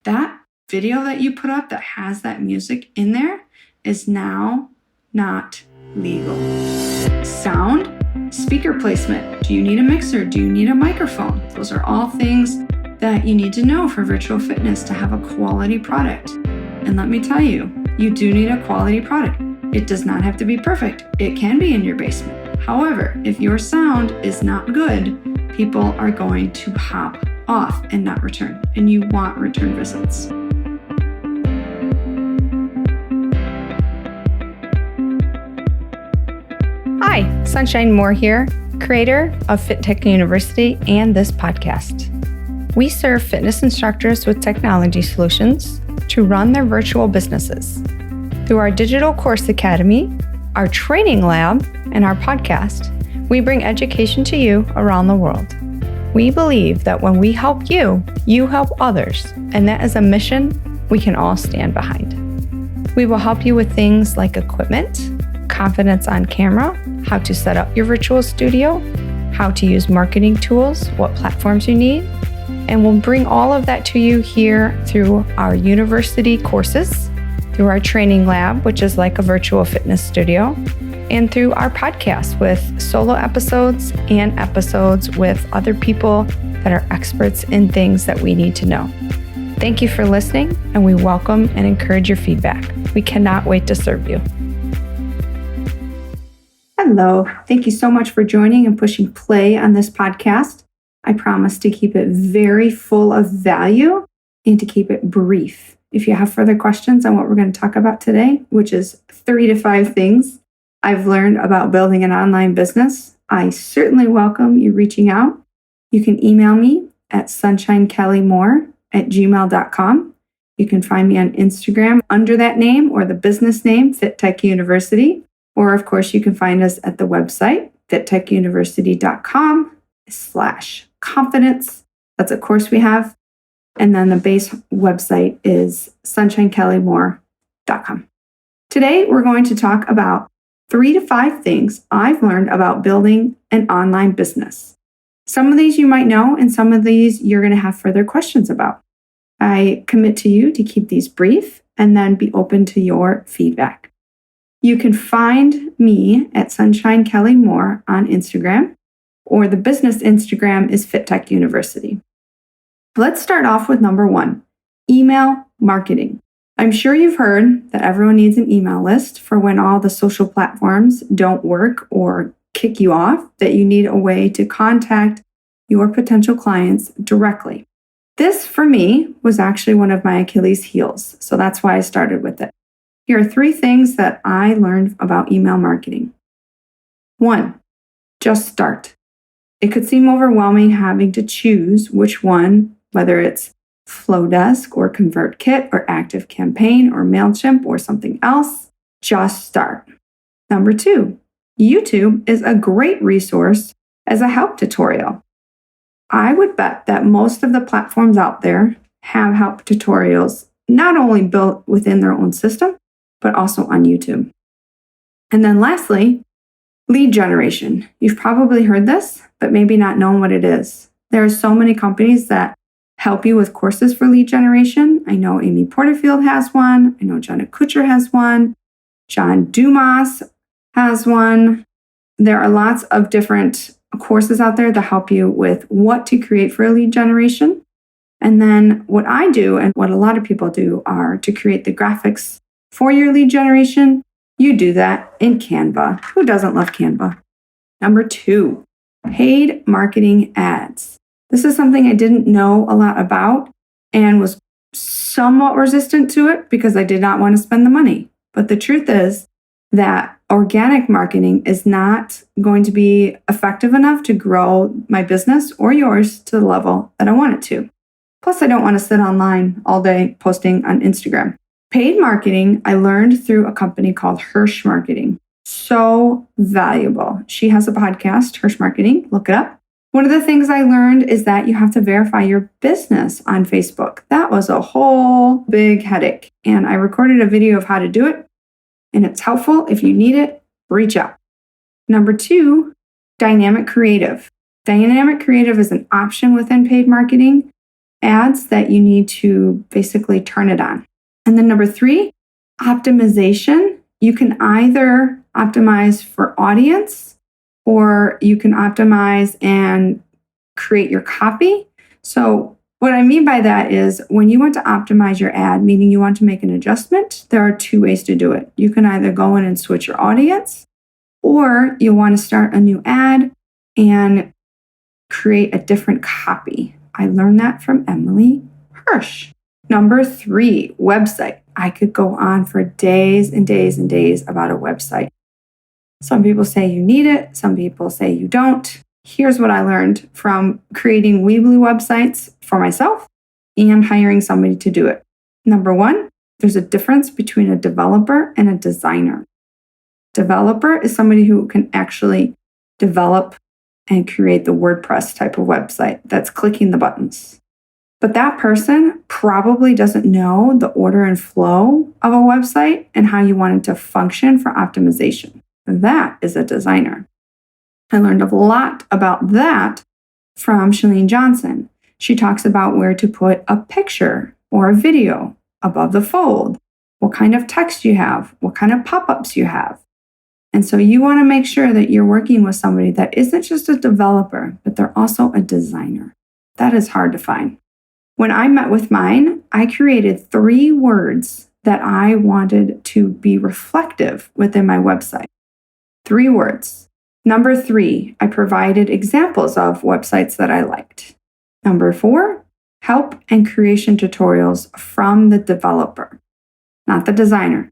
that video that you put up that has that music in there is now not legal. Sound, speaker placement. Do you need a mixer? Do you need a microphone? Those are all things that you need to know for virtual fitness to have a quality product. And let me tell you, you do need a quality product. It does not have to be perfect. It can be in your basement. However, if your sound is not good, people are going to hop off and not return. And you want return visits. Hi, Sunshine Moore here, creator of FitTech University and this podcast. We serve fitness instructors with technology solutions to run their virtual businesses. Through our digital course academy, our training lab, and our podcast, we bring education to you around the world. We believe that when we help you, you help others, and that is a mission we can all stand behind. We will help you with things like equipment, confidence on camera, how to set up your virtual studio, how to use marketing tools, what platforms you need, and we'll bring all of that to you here through our university courses, through our training lab, which is like a virtual fitness studio, and through our podcast with solo episodes and episodes with other people that are experts in things that we need to know. Thank you for listening, and we welcome and encourage your feedback. We cannot wait to serve you. Hello. Thank you so much for joining and pushing play on this podcast. I promise to keep it very full of value and to keep it brief. If you have further questions on what we're going to talk about today, which is 3 to 5 things I've learned about building an online business, I certainly welcome you reaching out. You can email me at sunshinekellymore@gmail.com. You can find me on Instagram under that name or the business name, FitTech University. Or, of course, you can find us at the website, fittechuniversity.com/confidence. That's a course we have. And then the base website is sunshinekellymore.com. Today, we're going to talk about 3 to 5 things I've learned about building an online business. Some of these you might know, and some of these you're going to have further questions about. I commit to you to keep these brief and then be open to your feedback. You can find me at Sunshine Kelly Moore on Instagram, or the business Instagram is FitTech University. Let's start off with number 1, email marketing. I'm sure you've heard that everyone needs an email list for when all the social platforms don't work or kick you off, that you need a way to contact your potential clients directly. This, for me, was actually one of my Achilles heels, so that's why I started with it. Here are 3 things that I learned about email marketing. 1, just start. It could seem overwhelming having to choose which one, whether it's Flowdesk or ConvertKit or ActiveCampaign or MailChimp or something else. Just start. Number 2, YouTube is a great resource as a help tutorial. I would bet that most of the platforms out there have help tutorials not only built within their own system, but also on YouTube. And then lastly, lead generation. You've probably heard this, but maybe not known what it is. There are so many companies that help you with courses for lead generation. I know Amy Porterfield has one. I know Jenna Kutcher has one. John Dumas has one. There are lots of different courses out there that help you with what to create for a lead generation. And then what I do and what a lot of people do are to create the graphics for your lead generation. You do that in Canva. Who doesn't love Canva? Number 2, paid marketing ads. This is something I didn't know a lot about and was somewhat resistant to it because I did not want to spend the money. But the truth is that organic marketing is not going to be effective enough to grow my business or yours to the level that I want it to. Plus, I don't want to sit online all day posting on Instagram. Paid marketing, I learned through a company called Hirsch Marketing. So valuable. She has a podcast, Hirsch Marketing. Look it up. One of the things I learned is that you have to verify your business on Facebook. That was a whole big headache. And I recorded a video of how to do it. And it's helpful. If you need it, reach out. Number 2, dynamic creative. Dynamic creative is an option within paid marketing. ads that you need to basically turn it on. And then number 3, optimization. You can either optimize for audience or you can optimize and create your copy. So what I mean by that is when you want to optimize your ad, meaning you want to make an adjustment, there are 2 ways to do it. You can either go in and switch your audience, or you'll want to start a new ad and create a different copy. I learned that from Emily Hirsch. Number 3, website. I could go on for days and days and days about a website. Some people say you need it. Some people say you don't. Here's what I learned from creating Weebly websites for myself and hiring somebody to do it. Number 1, there's a difference between a developer and a designer. Developer is somebody who can actually develop and create the WordPress type of website that's clicking the buttons. But that person probably doesn't know the order and flow of a website and how you want it to function for optimization. That is a designer. I learned a lot about that from Chalene Johnson. She talks about where to put a picture or a video above the fold, what kind of text you have, what kind of pop-ups you have. And so you want to make sure that you're working with somebody that isn't just a developer, but they're also a designer. That is hard to find. When I met with mine, I created 3 words that I wanted to be reflective within my website. 3 words. Number 3, I provided examples of websites that I liked. Number 4, help and creation tutorials from the developer, not the designer.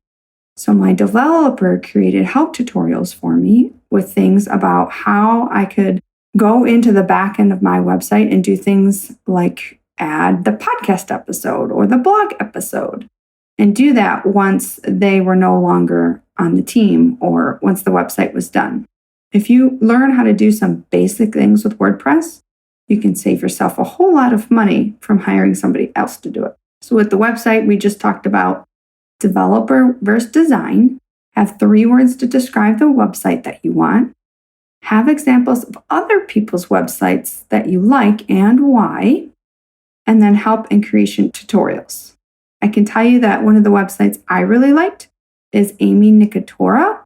So my developer created help tutorials for me with things about how I could go into the back end of my website and do things like add the podcast episode or the blog episode, and do that once they were no longer on the team or once the website was done. If you learn how to do some basic things with WordPress, you can save yourself a whole lot of money from hiring somebody else to do it. So with the website, we just talked about developer versus design. Have 3 words to describe the website that you want. Have examples of other people's websites that you like and why. And then help and creation tutorials. I can tell you that one of the websites I really liked is Amy Nicotora.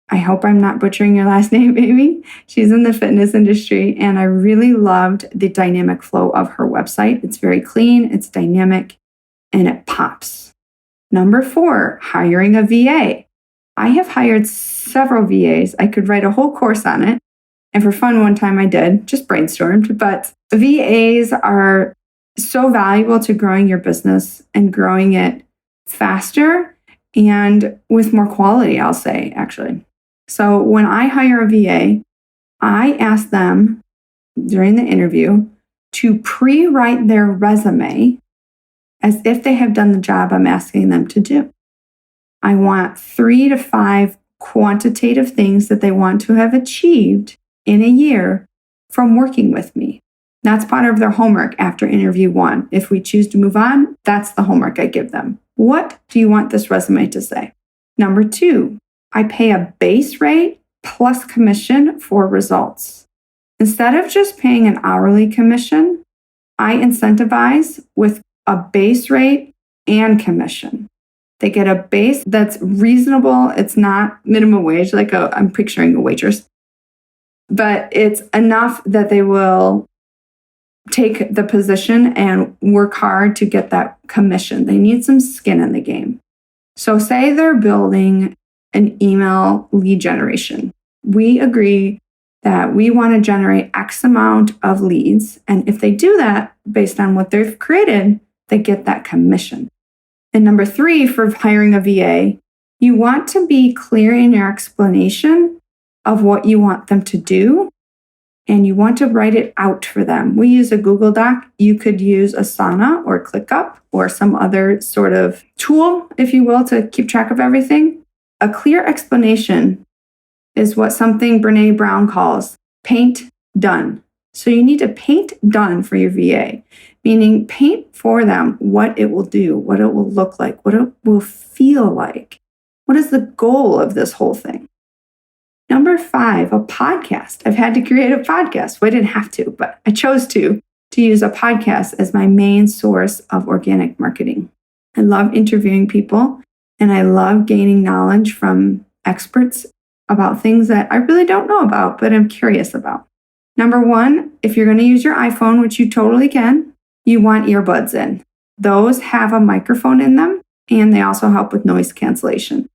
I hope I'm not butchering your last name, Amy. She's in the fitness industry, and I really loved the dynamic flow of her website. It's very clean, it's dynamic, and it pops. Number 4, hiring a VA. I have hired several VAs. I could write a whole course on it. And for fun, one time I did, just brainstormed. But VAs are so valuable to growing your business and growing it faster and with more quality, I'll say, actually. So when I hire a VA, I ask them during the interview to pre-write their resume as if they have done the job I'm asking them to do. I want 3 to 5 quantitative things that they want to have achieved in a year from working with me. That's part of their homework after interview 1. If we choose to move on, that's the homework I give them. What do you want this resume to say? Number 2, I pay a base rate plus commission for results. Instead of just paying an hourly commission, I incentivize with a base rate and commission. They get a base that's reasonable. It's not minimum wage, I'm picturing a waitress, but it's enough that they will take the position and work hard to get that commission. They need some skin in the game. So say they're building an email lead generation. We agree that we want to generate X amount of leads. And if they do that based on what they've created, they get that commission. And number 3, for hiring a VA, you want to be clear in your explanation of what you want them to do. And you want to write it out for them. We use a Google Doc. You could use Asana or ClickUp or some other sort of tool, if you will, to keep track of everything. A clear explanation is what something Brene Brown calls paint done. So you need to paint done for your VA, meaning paint for them what it will do, what it will look like, what it will feel like. What is the goal of this whole thing? Number 5, a podcast. I've had to create a podcast. Well, I didn't have to, but I chose to to use a podcast as my main source of organic marketing. I love interviewing people, and I love gaining knowledge from experts about things that I really don't know about, but I'm curious about. Number one, if you're going to use your iPhone, which you totally can, you want earbuds in. Those have a microphone in them, and they also help with noise cancellation.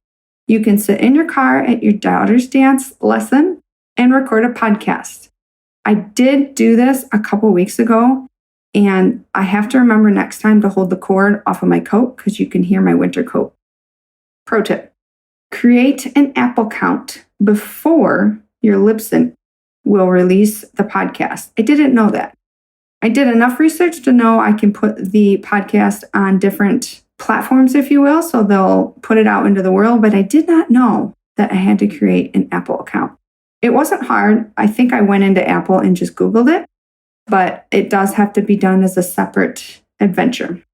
You can sit in your car at your daughter's dance lesson and record a podcast. I did do this a couple weeks ago, and I have to remember next time to hold the cord off of my coat because you can hear my winter coat. Pro tip, create an Apple account before your Libsyn will release the podcast. I didn't know that. I did enough research to know I can put the podcast on different platforms, if you will, so they'll put it out into the world, but I did not know that I had to create an Apple account. It wasn't hard. I think I went into Apple and just Googled it, but it does have to be done as a separate adventure.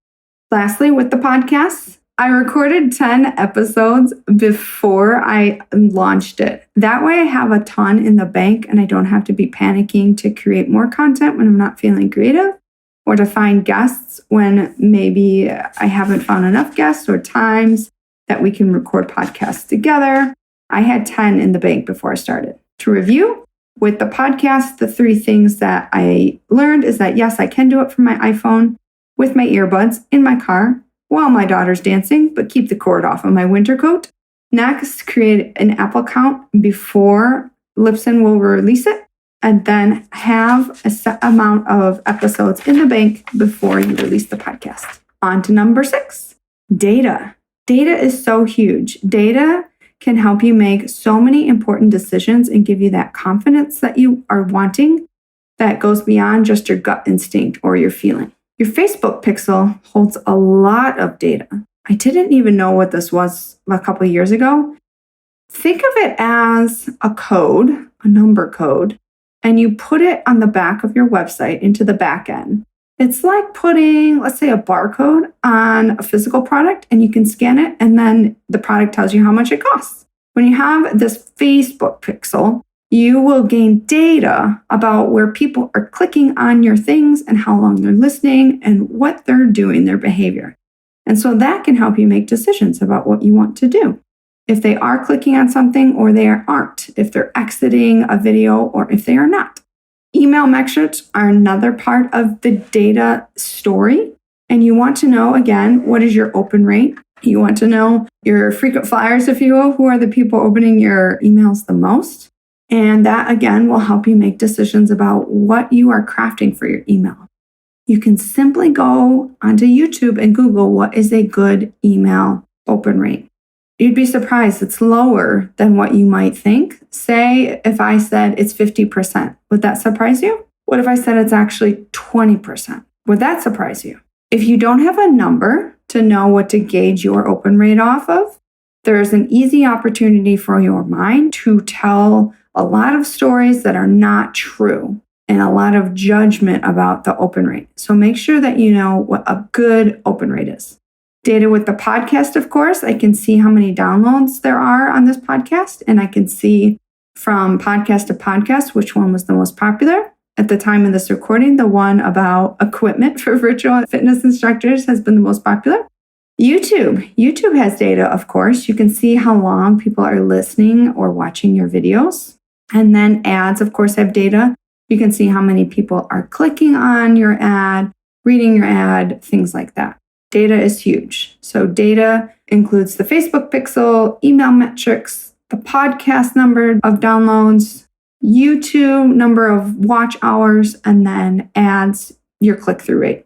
Lastly, with the podcast, I recorded 10 episodes before I launched it. That way I have a ton in the bank and I don't have to be panicking to create more content when I'm not feeling creative, or to find guests when maybe I haven't found enough guests or times that we can record podcasts together. I had 10 in the bank before I started. To review, with the podcast, the 3 things that I learned is that yes, I can do it from my iPhone with my earbuds in my car while my daughter's dancing, but keep the cord off of my winter coat. Next, create an Apple account before Libsyn will release it, and then have a set amount of episodes in the bank before you release the podcast. On to number 6, data. Data is so huge. Data can help you make so many important decisions and give you that confidence that you are wanting that goes beyond just your gut instinct or your feeling. Your Facebook pixel holds a lot of data. I didn't even know what this was a couple of years ago. Think of it as a code, a number code, and you put it on the back of your website into the back end. It's like putting, let's say, a barcode on a physical product, and you can scan it, and then the product tells you how much it costs. When you have this Facebook pixel, you will gain data about where people are clicking on your things and how long they're listening and what they're doing, their behavior. And so that can help you make decisions about what you want to do. If they are clicking on something or they aren't, if they're exiting a video or if they are not. Email metrics are another part of the data story. And you want to know, again, what is your open rate? You want to know your frequent flyers, if you will. Who are the people opening your emails the most? And that, again, will help you make decisions about what you are crafting for your email. You can simply go onto YouTube and Google what is a good email open rate. You'd be surprised it's lower than what you might think. Say if I said it's 50%, would that surprise you? What if I said it's actually 20%? Would that surprise you? If you don't have a number to know what to gauge your open rate off of, there's an easy opportunity for your mind to tell a lot of stories that are not true and a lot of judgment about the open rate. So make sure that you know what a good open rate is. Data with the podcast, of course, I can see how many downloads there are on this podcast, and I can see from podcast to podcast which one was the most popular. At the time of this recording, the one about equipment for virtual fitness instructors has been the most popular. YouTube has data, of course. You can see how long people are listening or watching your videos. And then ads, of course, have data. You can see how many people are clicking on your ad, reading your ad, things like that. Data is huge. So data includes the Facebook pixel, email metrics, the podcast number of downloads, YouTube number of watch hours, and then ads, your click-through rate.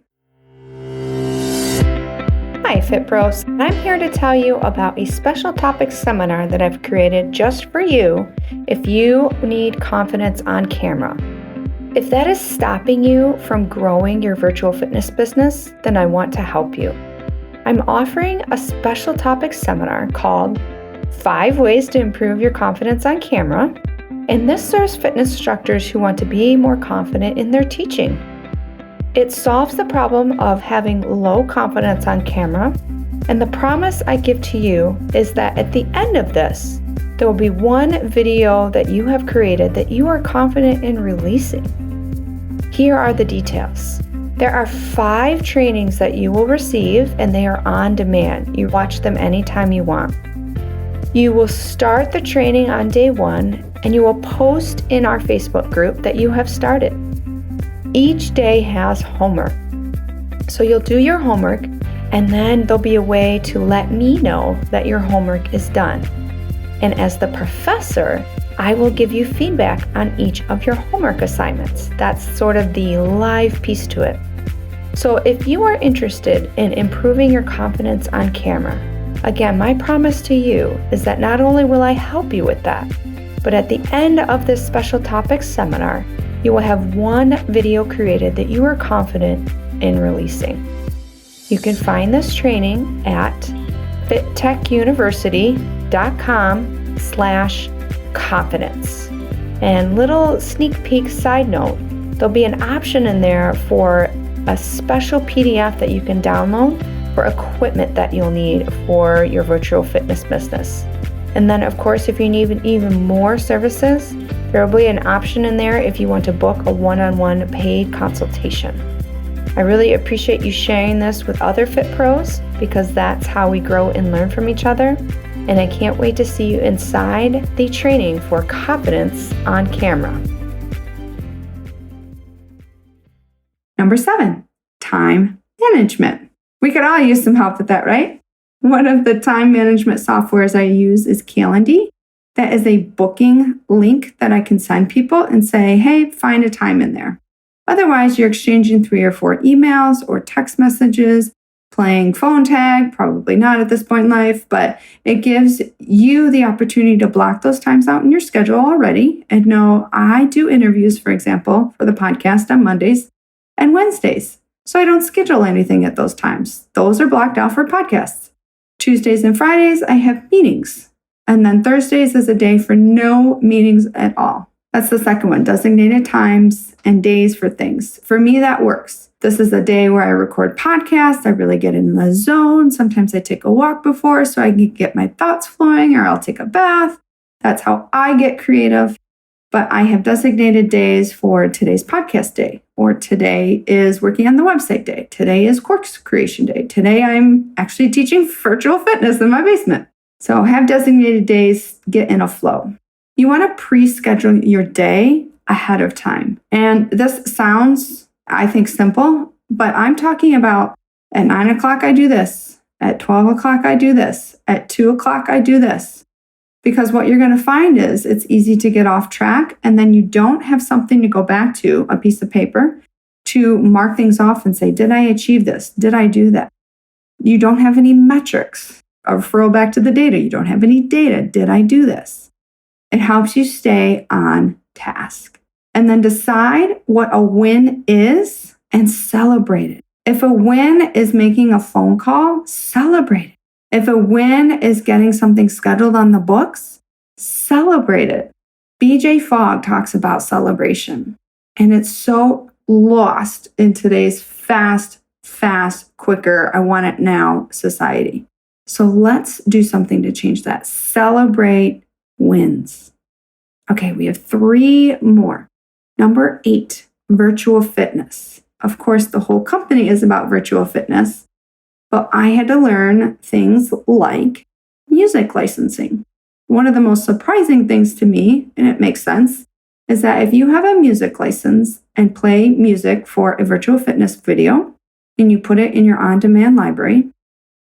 Hi, Fit Pros. I'm here to tell you about a special topic seminar that I've created just for you if you need confidence on camera. If that is stopping you from growing your virtual fitness business, then I want to help you. I'm offering a special topic seminar called 5 Ways to Improve Your Confidence on Camera, and this serves fitness instructors who want to be more confident in their teaching. It solves the problem of having low confidence on camera, and the promise I give to you is that at the end of this, there will be one video that you have created that you are confident in releasing. Here are the details. There are 5 trainings that you will receive, and they are on demand. You watch them anytime you want. You will start the training on day 1, and you will post in our Facebook group that you have started. Each day has homework. So you'll do your homework, and then there'll be a way to let me know that your homework is done. And as the professor, I will give you feedback on each of your homework assignments. That's sort of the live piece to it. So if you are interested in improving your confidence on camera, again, my promise to you is that not only will I help you with that, but at the end of this special topics seminar, you will have one video created that you are confident in releasing. You can find this training at fittechuniversity.com/confidence. And little sneak peek side note, there'll be an option in there for a special PDF that you can download for equipment that you'll need for your virtual fitness business. And then, of course, if you need even more services, there will be an option in there if you want to book a one-on-one paid consultation. I really appreciate you sharing this with other Fit Pros because that's how we grow and learn from each other. And I can't wait to see you inside the training for confidence on camera. Number 7, time management. We could all use some help with that, right? One of the time management softwares I use is Calendly. That is a booking link that I can send people and say, hey, find a time in there. Otherwise, you're exchanging 3 or 4 emails or text messages, playing phone tag, probably not at this point in life, but it gives you the opportunity to block those times out in your schedule already and know I do interviews, for example, for the podcast on Mondays and Wednesdays. So I don't schedule anything at those times. Those are blocked out for podcasts. Tuesdays and Fridays, I have meetings. And then Thursdays is a day for no meetings at all. That's the second one, designated times and days for things. For me, that works. This is a day where I record podcasts. I really get in the zone. Sometimes I take a walk before so I can get my thoughts flowing, or I'll take a bath. That's how I get creative. But I have designated days for today's podcast day, or today is working on the website day. Today is course creation day. Today I'm actually teaching virtual fitness in my basement. So have designated days, get in a flow. You want to pre-schedule your day ahead of time. And this sounds, I think, simple, but I'm talking about at 9 o'clock I do this, at 12 o'clock I do this, at 2 o'clock I do this. Because what you're going to find is it's easy to get off track, and then you don't have something to go back to, a piece of paper, to mark things off and say, did I achieve this? Did I do that? You don't have any metrics. A referral back to the data. You don't have any data. Did I do this? It helps you stay on task. And then decide what a win is and celebrate it. If a win is making a phone call, celebrate it. If a win is getting something scheduled on the books, celebrate it. BJ Fogg talks about celebration, and it's so lost in today's fast, quicker, I want it now society. So let's do something to change that. Celebrate wins. Okay, we have 3 more. Number 8, virtual fitness. Of course, the whole company is about virtual fitness. But I had to learn things like music licensing. One of the most surprising things to me, and it makes sense, is that if you have a music license and play music for a virtual fitness video, and you put it in your on-demand library,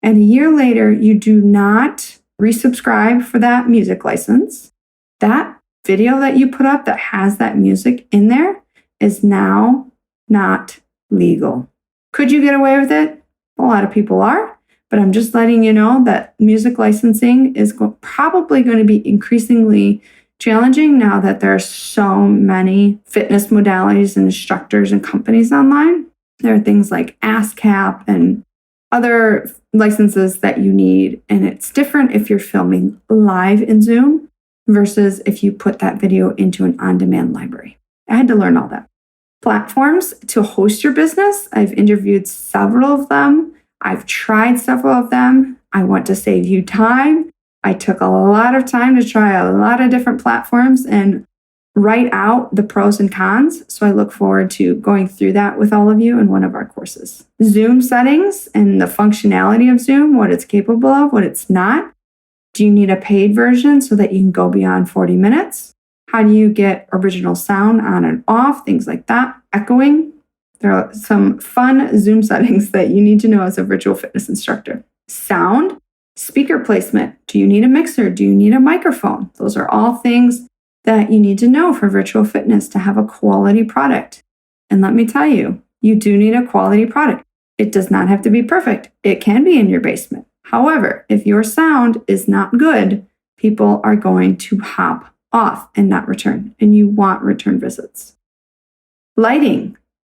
and a year later you do not resubscribe for that music license, that video that you put up that has that music in there is now not legal. Could you get away with it? A lot of people are, but I'm just letting you know that music licensing is probably going to be increasingly challenging now that there are so many fitness modalities and instructors and companies online. There are things like ASCAP and other licenses that you need, and it's different if you're filming live in Zoom versus if you put that video into an on-demand library. I had to learn all that. Platforms to host your business. I've interviewed several of them. I've tried several of them. I want to save you time. I took a lot of time to try a lot of different platforms, and write out the pros and cons. So I look forward to going through that with all of you in one of our courses. Zoom settings and the functionality of Zoom, what it's capable of, what it's not. Do you need a paid version so that you can go beyond 40 minutes? How do you get original sound on and off? Things like that. Echoing. There are some fun Zoom settings that you need to know as a virtual fitness instructor. Sound. Speaker placement. Do you need a mixer? Do you need a microphone? Those are all things that you need to know for virtual fitness to have a quality product. And let me tell you, you do need a quality product. It does not have to be perfect. It can be in your basement. However, if your sound is not good, people are going to hop off and not return, and you want return visits. Lighting,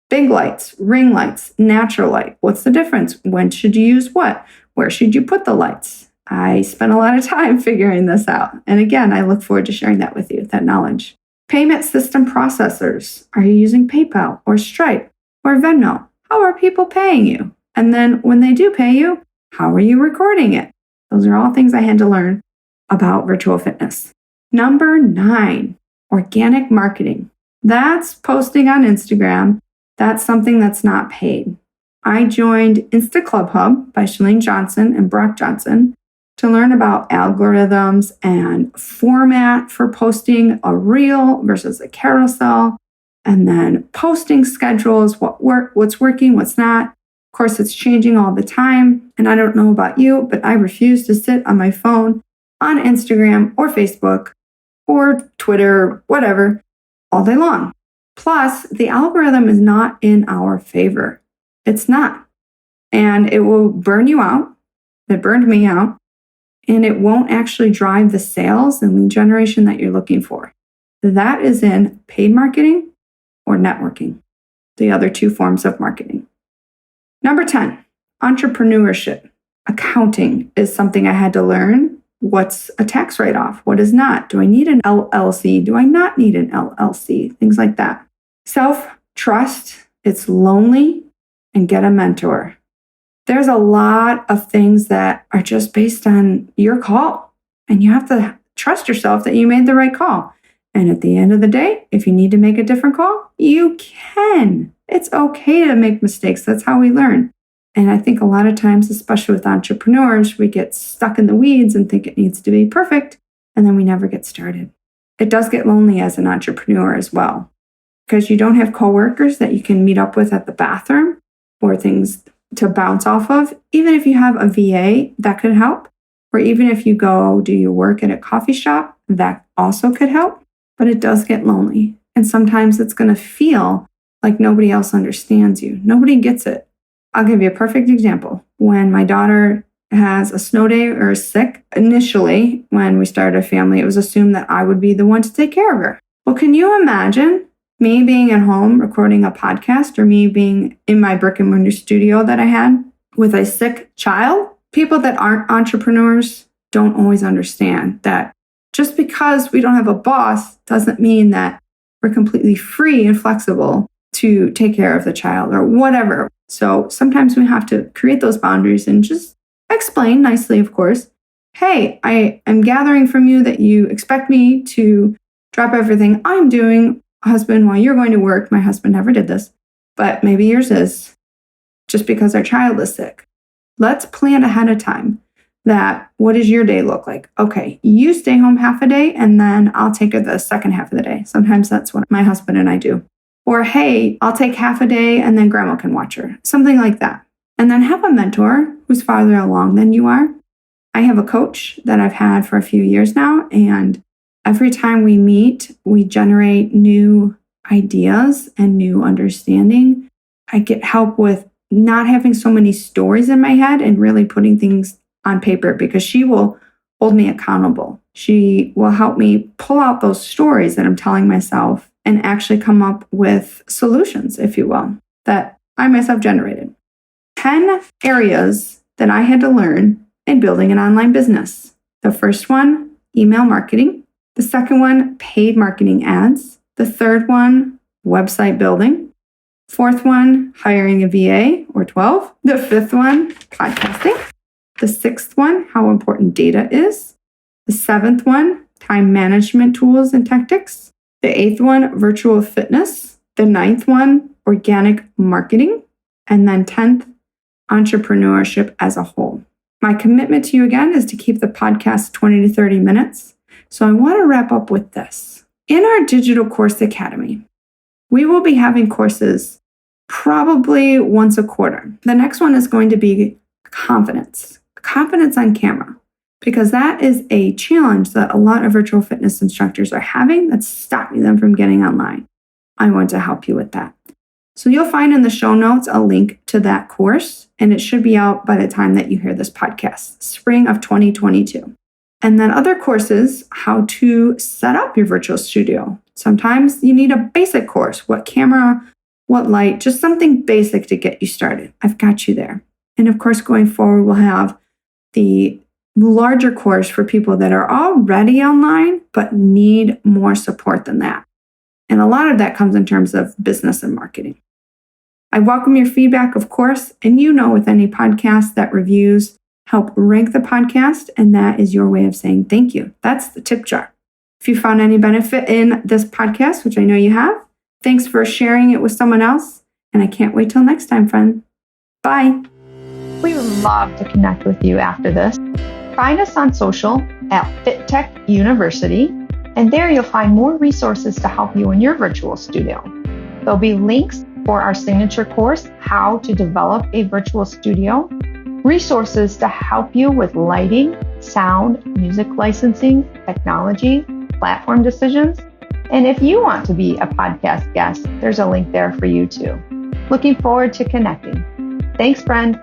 big lights, ring lights, natural light. What's the difference? When should you use what? Where should you put the lights? I spent a lot of time figuring this out. And again, I look forward to sharing that with you, that knowledge. Payment system processors. Are you using PayPal or Stripe or Venmo? How are people paying you? And then when they do pay you, how are you recording it? Those are all things I had to learn about virtual fitness. Number 9, organic marketing. That's posting on Instagram. That's something that's not paid. I joined Insta Club Hub by Shalene Johnson and Brock Johnson to learn about algorithms and format for posting a reel versus a carousel, and then posting schedules, what's working, what's not. Of course, it's changing all the time, and I don't know about you, but I refuse to sit on my phone on Instagram or Facebook or Twitter, whatever, all day long. Plus, the algorithm is not in our favor. It's not. And it will burn you out. It burned me out. And it won't actually drive the sales and lead generation that you're looking for. That is in paid marketing or networking, the other two forms of marketing. Number 10, entrepreneurship. Accounting is something I had to learn. What's a tax write-off? What is not? Do I need an LLC? Do I not need an LLC? Things like that. Self-trust. It's lonely, and get a mentor. There's a lot of things that are just based on your call, and you have to trust yourself that you made the right call. And at the end of the day, if you need to make a different call, you can. It's okay to make mistakes. That's how we learn. And I think a lot of times, especially with entrepreneurs, we get stuck in the weeds and think it needs to be perfect, and then we never get started. It does get lonely as an entrepreneur as well, because you don't have coworkers that you can meet up with at the bathroom or things to bounce off of. Even if you have a VA, that could help. Or even if you go do your work at a coffee shop, that also could help. But it does get lonely. And sometimes it's going to feel like nobody else understands you. Nobody gets it. I'll give you a perfect example. When my daughter has a snow day or is sick, initially, when we started a family, it was assumed that I would be the one to take care of her. Well, can you imagine me being at home recording a podcast, or me being in my brick and mortar studio that I had with a sick child? People that aren't entrepreneurs don't always understand that just because we don't have a boss doesn't mean that we're completely free and flexible to take care of the child or whatever. So sometimes we have to create those boundaries and just explain nicely, of course, hey, I am gathering from you that you expect me to drop everything I'm doing, husband, while you're going to work. My husband never did this, but maybe yours is, just because our child is sick. Let's plan ahead of time that what does your day look like? Okay, you stay home half a day and then I'll take her the second half of the day. Sometimes that's what my husband and I do. Or, hey, I'll take half a day and then grandma can watch her. Something like that. And then have a mentor who's farther along than you are. I have a coach that I've had for a few years now, and every time we meet, we generate new ideas and new understanding. I get help with not having so many stories in my head and really putting things on paper, because she will hold me accountable. She will help me pull out those stories that I'm telling myself and actually come up with solutions, if you will, that I myself generated. 10 areas that I had to learn in building an online business. The first one, email marketing. The second one, paid marketing ads. The third one, website building. Fourth one, hiring a VA, or 12. The fifth one, podcasting. The sixth one, how important data is. The seventh one, time management tools and tactics. The 8th one, virtual fitness. The 9th one, organic marketing. And then 10th, entrepreneurship as a whole. My commitment to you again is to keep the podcast 20 to 30 minutes. So I want to wrap up with this. In our Digital Course Academy, we will be having courses probably once a quarter. The next one is going to be confidence on camera, because that is a challenge that a lot of virtual fitness instructors are having that's stopping them from getting online. I want to help you with that. So you'll find in the show notes a link to that course, and it should be out by the time that you hear this podcast, spring of 2022. And then other courses, how to set up your virtual studio. Sometimes you need a basic course, what camera, what light, just something basic to get you started. I've got you there. And of course, going forward, we'll have the larger course for people that are already online, but need more support than that. And a lot of that comes in terms of business and marketing. I welcome your feedback, of course, and with any podcast that reviews help rank the podcast, and that is your way of saying thank you. That's the tip jar. If you found any benefit in this podcast, which I know you have, thanks for sharing it with someone else, and I can't wait till next time, friend. Bye. We would love to connect with you after this. Find us on social at FitTech University, and there you'll find more resources to help you in your virtual studio. There'll be links for our signature course, How to Develop a Virtual Studio, resources to help you with lighting, sound, music licensing, technology, platform decisions. And if you want to be a podcast guest, there's a link there for you too. Looking forward to connecting. Thanks, friend.